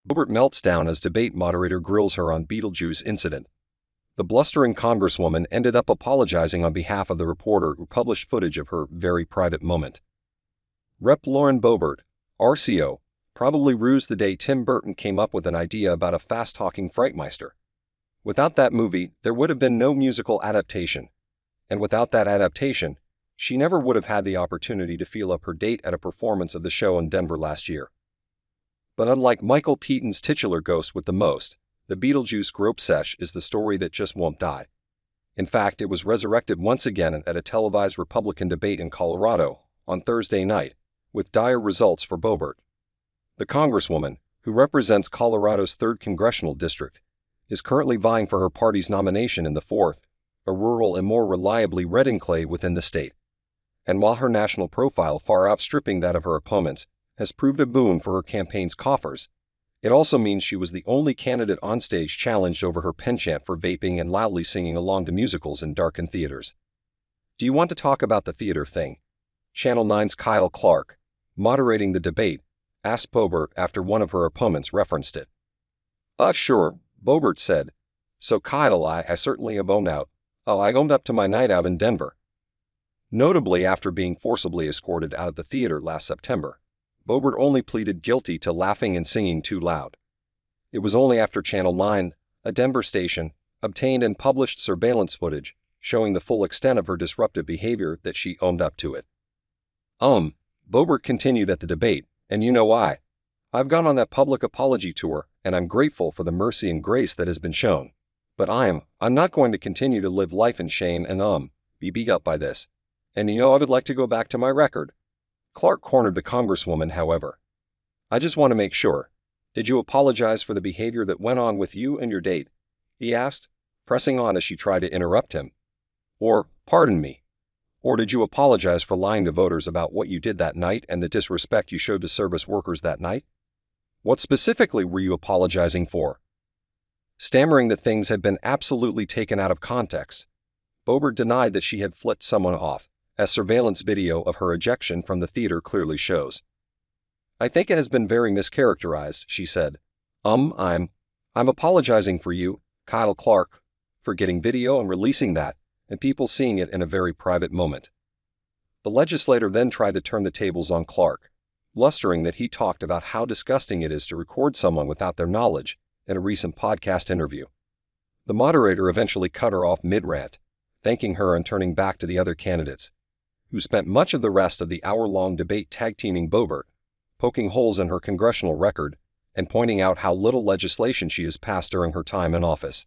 Boebert melts down as debate moderator grills her on Beetlejuice incident. The blustering congresswoman ended up apologizing on behalf of the reporter who published footage of her very private moment. Rep. Lauren Boebert, RCO, probably rused the day Tim Burton came up with an idea about a fast-talking Frightmeister. Without that movie, there would have been no musical adaptation. And without that adaptation, she never would have had the opportunity to feel up her date at a performance of the show in Denver last year. But unlike Michael Keaton's titular Ghost with the Most, the Beetlejuice grope sesh is the story that just won't die. In fact, it was resurrected once again at a televised Republican debate in Colorado on Thursday night, with dire results for Boebert. The congresswoman, who represents Colorado's 3rd congressional district, is currently vying for her party's nomination in the 4th, a rural and more reliably red enclave within the state. And while her national profile far outstripping that of her opponents has proved a boon for her campaign's coffers, it also means she was the only candidate on stage challenged over her penchant for vaping and loudly singing along to musicals in darkened theaters. Do you want to talk about the theater thing? Channel 9's Kyle Clark, moderating the debate, asked Boebert after one of her opponents referenced it. Sure, Boebert said. So Kyle, I certainly have owned out. I owned up to my night out in Denver. Notably, after being forcibly escorted out of the theater last September, Boebert only pleaded guilty to laughing and singing too loud. It was only after Channel 9, a Denver station, obtained and published surveillance footage showing the full extent of her disruptive behavior that she owned up to it. Boebert continued at the debate, and you know why. I've gone on that public apology tour, and I'm grateful for the mercy and grace that has been shown. But I'm not going to continue to live life in shame and be beat up by this. And I would like to go back to my record. Clark cornered the congresswoman, however. I just want to make sure. Did you apologize for the behavior that went on with you and your date? He asked, pressing on as she tried to interrupt him. Or, pardon me. Or did you apologize for lying to voters about what you did that night and the disrespect you showed to service workers that night? What specifically were you apologizing for? Stammering that things had been absolutely taken out of context, Boebert denied that she had flipped someone off, as surveillance video of her ejection from the theater clearly shows. I think it has been very mischaracterized, she said. I'm apologizing for you, Kyle Clark, for getting video and releasing that, and people seeing it in a very private moment. The legislator then tried to turn the tables on Clark, blustering that he talked about how disgusting it is to record someone without their knowledge in a recent podcast interview. The moderator eventually cut her off mid-rant, thanking her and turning back to the other candidates, who spent much of the rest of the hour-long debate tag-teaming Boebert, poking holes in her congressional record and pointing out how little legislation she has passed during her time in office.